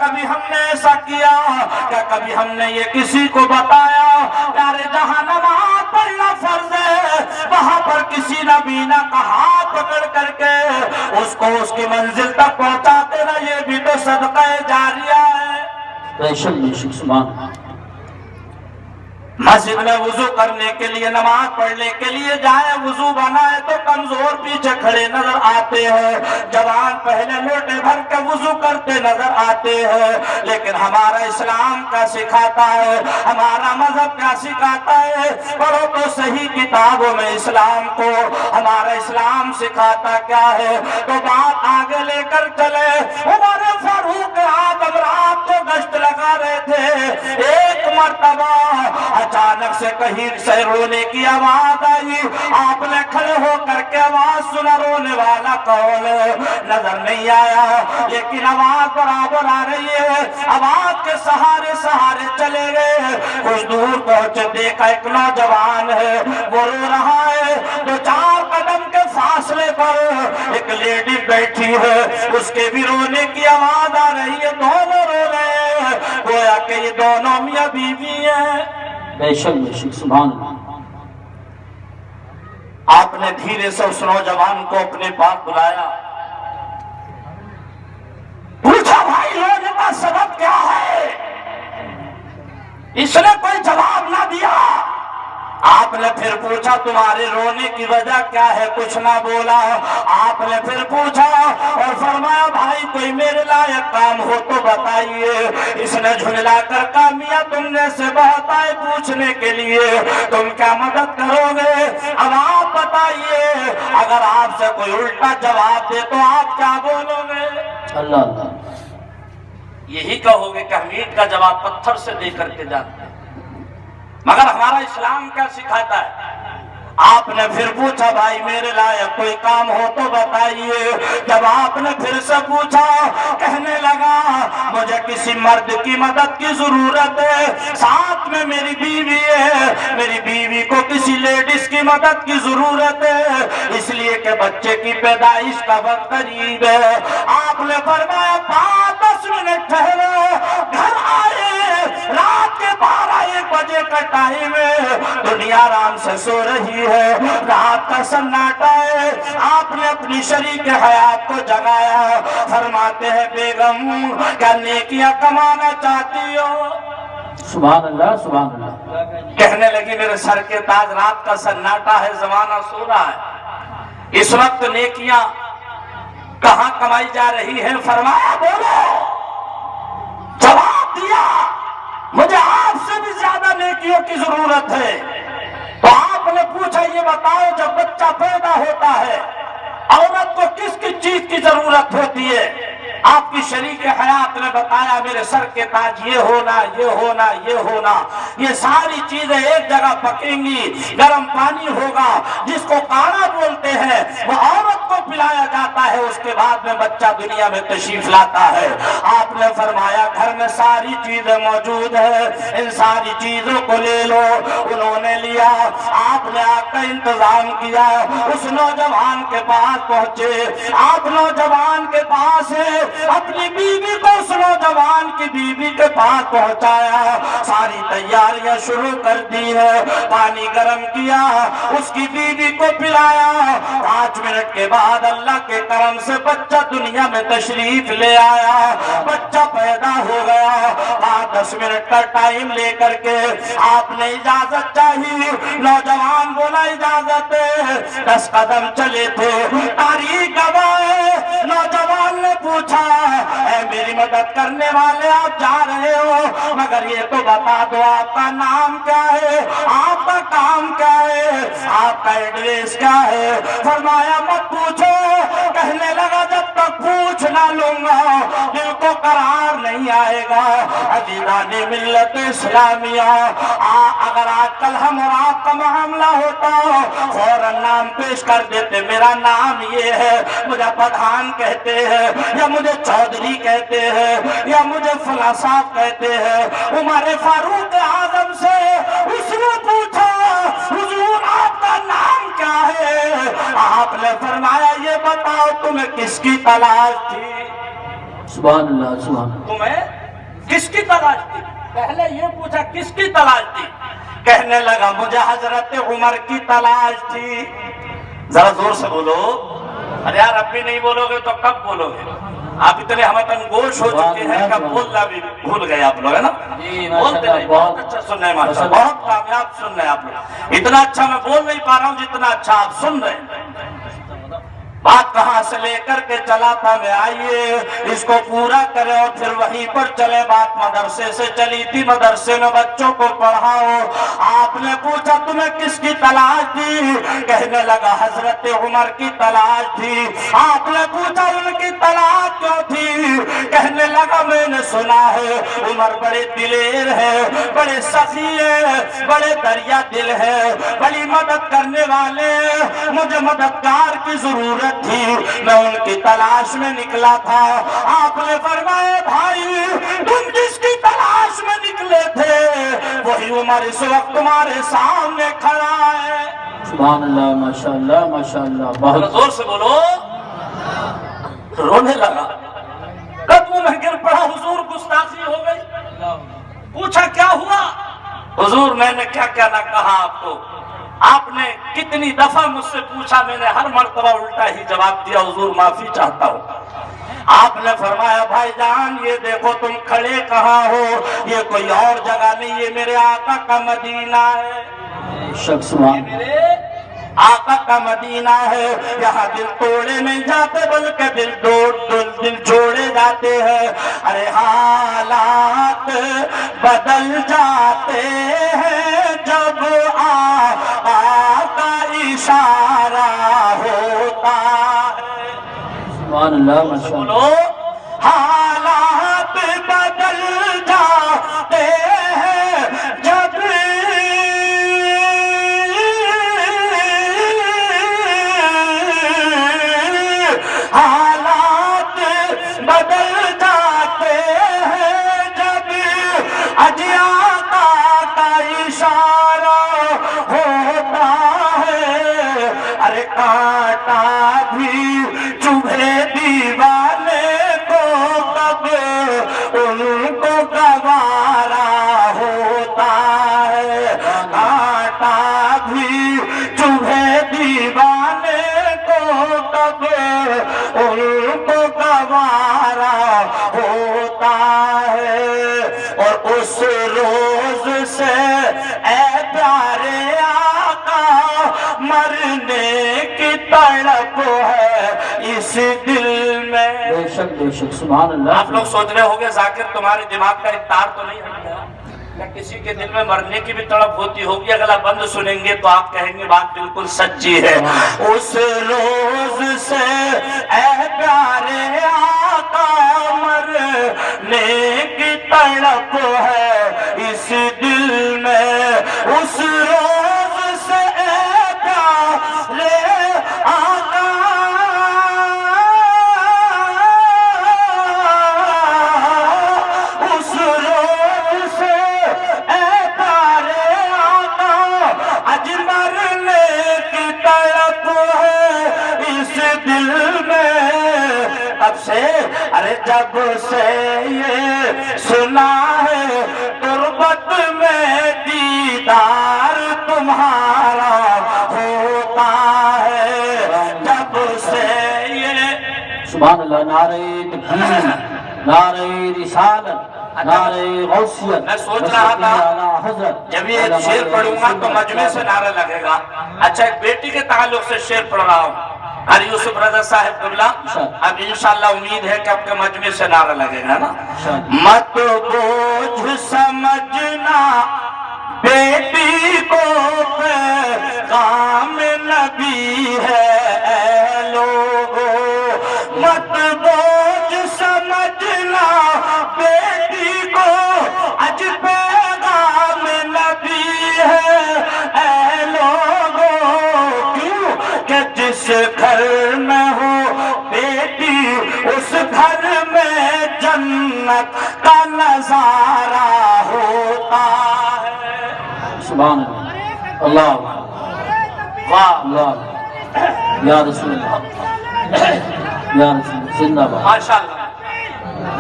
کبھی ہم نے ایسا کیا؟ کیا کبھی ہم نے یہ کسی کو بتایا؟ پیارے جہاں نماز پڑھنا فرض ہے، وہاں پر کسی نبینا کا ہاتھ پکڑ کر کے اس کو اس کی منزل تک پہنچاتے نا، یہ بھی تو صدقہ جاریہ ہے۔ بے شک سبحان اللہ۔ مسجد میں وضو کرنے کے لیے، نماز پڑھنے کے لیے جائیں، وضو بنائے تو کمزور پیچھے کھڑے نظر آتے ہیں، جوان پہلے لوٹے بھر کے وضو کرتے نظر آتے ہیں، لیکن ہمارا اسلام کیا سکھاتا ہے، ہمارا مذہب کیا سکھاتا ہے؟ پڑھو تو صحیح کتابوں میں اسلام کو، ہمارا اسلام سکھاتا کیا ہے؟ تو بات آگے لے کر چلے، عمر فاروق اعظم رات کو گشت لگا رہے تھے، ایک مرتبہ اچانک سے کہیں سے رونے کی آواز آئی، آپ نے کھڑے ہو کر کے آواز سنا، رونے والا کون ہے؟ نظر نہیں آیا، لیکن آواز برابر آ رہی ہے، آواز کے سہارے سہارے چلے گئے، کچھ دور پہنچے، دیکھا ایک نوجوان ہے، وہ رو رہا ہے، دو چار قدم کے فاصلے پر ایک لیڈی بیٹھی ہے، اس کے بھی رونے کی آواز آ رہی ہے، دونوں رو رہے ہیں، گویا کہ یہ دونوں میاں بیوی ہیں۔ بے شک سبحان اللہ۔ آپ نے دھیرے سے اس نوجوان کو اپنے پاس بلایا، پوچھا بھائی رونے کا سبب کیا ہے؟ اس نے کوئی جواب نہ دیا۔ آپ نے پھر پوچھا تمہارے رونے کی وجہ کیا ہے؟ کچھ نہ بولا۔ آپ نے پھر پوچھا اور فرمایا بھائی کوئی میرے لائق کام ہو تو بتائیے۔ اس نے جھنجلا کر کہا میاں تم نے سے بہت آئے پوچھنے کے لیے، تم کیا مدد کرو گے؟ اب آپ بتائیے، اگر آپ سے کوئی الٹا جواب دے تو آپ کیا بولو گے؟ اللہ اللہ۔ یہی کہو گے کہ ہم اینٹ کا جواب پتھر سے دے کر کے جاتے ہیں، مگر ہمارا اسلام کیا سکھاتا ہے؟ آپ نے پھر پوچھا بھائی میرے لائق کوئی کام ہو تو بتائیے۔ جب آپ نے پھر سے پوچھا، کہنے لگا مجھے کسی مرد کی مدد کی ضرورت ہے، ساتھ میں میری بیوی ہے، میری بیوی کو کسی لیڈیز کی مدد کی ضرورت ہے، اس لیے کہ بچے کی پیدائش کا وقت قریب ہے۔ آپ نے فرمایا 5-10 منٹ ٹھہرو، گھر آئے، رات کے 12-1 بجے کا ٹائم ہے، دنیا آرام سے سو رہی ہے، رات کا سناٹا ہے، آپ نے اپنی شریک حیات کو جگایا، فرماتے ہیں بیگم کیا نیکیاں کمانا چاہتی ہو؟ سبحان اللہ سبحان اللہ۔ کہنے لگی میرے سر کے تاج رات کا سناٹا ہے، زمانہ سو رہا ہے، اس وقت نیکیاں کہاں کمائی جا رہی ہے؟ فرمایا بولو، جواب دیا مجھے آپ سے بھی زیادہ نیکیوں کی ضرورت ہے۔ تو آپ نے پوچھا یہ بتاؤ جب بچہ پیدا ہوتا ہے عورت کو کس کس چیز کی ضرورت ہوتی ہے؟ آپ کی شریک حیات نے بتایا میرے سر کے تاج یہ ہونا، یہ ہونا، یہ ہونا، یہ ساری چیزیں ایک جگہ پکیں گی، گرم پانی ہوگا جس کو کاڑھا بولتے ہیں وہ عورت کو پلایا جاتا ہے، اس کے بعد میں بچہ دنیا میں تشریف لاتا ہے۔ آپ نے فرمایا گھر میں ساری چیزیں موجود ہیں، ان ساری چیزوں کو لے لو۔ انہوں نے لیا، آپ نے آگ کا انتظام کیا، اس نوجوان کے پاس پہنچے، آپ نوجوان کے پاس ہے، اپنی بیوی کو اس نوجوان کی بیوی کے پاس پہنچایا، ساری تیاریاں شروع کر دی ہے، پانی گرم کیا، اس کی بیوی کو پلایا، 5 منٹ کے بعد اللہ کے کرم سے بچہ دنیا میں تشریف لے آیا، بچہ پیدا ہو گیا۔ 5-10 منٹ کا ٹائم لے کر کے آپ نے اجازت چاہی، نوجوان بولا اجازت ہے، 10 قدم چلے تھے، تاریخ گواہ ہے، نوجوان نے پوچھا اے میری مدد کرنے والے آپ جا رہے ہو، مگر یہ تو بتا دو آپ کا نام کیا ہے، آپ کا کام کیا ہے، آپ کا ایڈریس کیا ہے؟ فرمایا مت پوچھو۔ کہنے لگا جب تک پوچھ نہ لوں گا دل کو قرار نہیں آئے گا۔ عزیزان ملت اسلامیہ، اگر آج کل ہم اور آپ کا معاملہ ہوتا فوراً نام پیش کر دیتے، میرا نام یہ ہے، مجھے پٹھان کہتے ہیں یا مجھے چودھری کہتے ہیں یا مجھے فلاں صاحب کہتے ہیں۔ عمر فاروق اعظم سے اس نے پوچھا حضور آپ کا نام کیا ہے؟ آپ نے فرمایا یہ بتاؤ تمہیں کس کی تلاش تھی؟ سبحان اللہ سبحان اللہ. تمہیں کس کی تلاش تھی؟ پہلے یہ پوچھا کس کی تلاش تھی؟ کہنے لگا مجھے حضرت عمر کی تلاش تھی. ذرا زور سے بولو. ارے یار اب بھی نہیں بولو گے تو کب بولو گے؟ آپ اتنے ہمتن گوش ہو چکے ہیں کہ بولنا بھی بھول گئے آپ لوگ، ہے نا؟ بولتے نہیں. بہت اچھا سن رہے ہیں ماشاء اللہ، بہت کامیاب سن رہے ہیں آپ لوگ. اتنا اچھا میں بول نہیں پا رہا ہوں جتنا اچھا آپ سن رہے ہیں. بات کہاں سے لے کر کے چلا تھا میں، آئیے اس کو پورا کرے اور پھر وہیں پر چلے. بات مدرسے سے چلی تھی، مدرسے میں بچوں کو پڑھاؤ. آپ نے پوچھا تمہیں کس کی تلاش تھی؟ کہنے لگا حضرت عمر کی تلاش تھی. آپ نے پوچھا ان کی تلاش کیوں تھی؟ کہنے لگا میں نے سنا ہے عمر بڑے دلیر ہے، بڑے سخی ہے، بڑے دریا دل ہے، بڑی مدد کرنے والے. مجھے مددگار کی ضرورت تھی، میں ان کی تلاش میں نکلا تھا. آپ نے فرمایا بھائی تم جس کی تلاش میں نکلے تھے وہی عمر اس وقت تمہارے سامنے کھڑا ہے. سبحان اللہ ماشاء اللہ ماشاء اللہ. بہت زور سے بولو. رونے لگا، قدموں میں گر پڑا. حضور گستاخی ہو گئی. پوچھا کیا ہوا؟ حضور میں نے کیا کیا نہ کہا آپ کو؟ آپ نے کتنی دفعہ مجھ سے پوچھا، میں نے ہر مرتبہ الٹا ہی جواب دیا. حضور معافی چاہتا ہوں. آپ نے فرمایا بھائی جان یہ دیکھو تم کھڑے کہاں ہو؟ یہ کوئی اور جگہ نہیں، یہ میرے آقا کا مدینہ ہے. شخص سبحان میرے آقا کا مدینہ ہے. یہاں دل توڑے نہیں جاتے بلکہ دل جوڑے جاتے ہیں. ارے حالات بدل جاتے ہیں جب آقا کا اشارہ ہوتا ہے. سبحان اللہ ماشاء اللہ. بولو. حالات بدل جاتے ہیں جب حالات بدل جاتے ہیں جب آقا کا اشارہ ہوتا ہے. ارے کانٹا بھی چبھے دیوانے کو کب ان کو گوارا ہوتا ہے. کانٹا بھی چبھے دیوانے کو کب ان کو گوارا ہوتا ہے. اور اس روز سے اے پیارے آقا مرنے کی تڑپ ہے اس دل میں. بے شک سبحان اللہ. آپ لوگ سوچ رہے ہوں گے ذاکر تمہارے دماغ کا ایک تار تو نہیں ہٹ گیا کہ کسی کے دل میں مرنے کی بھی تڑپ ہوتی ہوگی؟ اگلا بند سنیں گے تو آپ کہیں گے بات بالکل سچی ہے. اس روز سے اے پیارے آقا مرنے کی تڑپ ہے اس دل میں. اس روز سے اے پیارے آقا اس روز سے اے پیارے آقا اج مرنے کی تڑپ ہے اس دل میں. اب سے ارے جب سے یہ سنا ہے تربت میں دیدار تمہارا ہوتا ہے. جب سے یہ سبحان اللہ. نعرہ تکبیر، نعرہ رسالت، نعرہ غوثیت. میں سوچ رہا تھا جب یہ شعر پڑھوں گا تو مجمع سے نعرہ لگے گا. اچھا ایک بیٹی کے تعلق سے شعر پڑھ رہا ہوں. علی یوسف رضا صاحب قبلہ. اب انشاءاللہ امید ہے کہ آپ کے مجمع سے نعرہ لگے گا نا. مت بوجھ سمجھنا بیٹی کو پیغام نبی ہے اے لوگو. مت بوجھ سمجھنا بیٹی کو اج پیغام نبی ہے اے لوگو. کیوں کہ جس گھر میں ہو بیٹی اس گھر میں جنت کا نظارہ ہوتا ہے. سبحان اللہ. اللہ واہ اللہ. یا رسول اللہ، یا رسول اللہ. زندہ باد. ماشاءاللہ.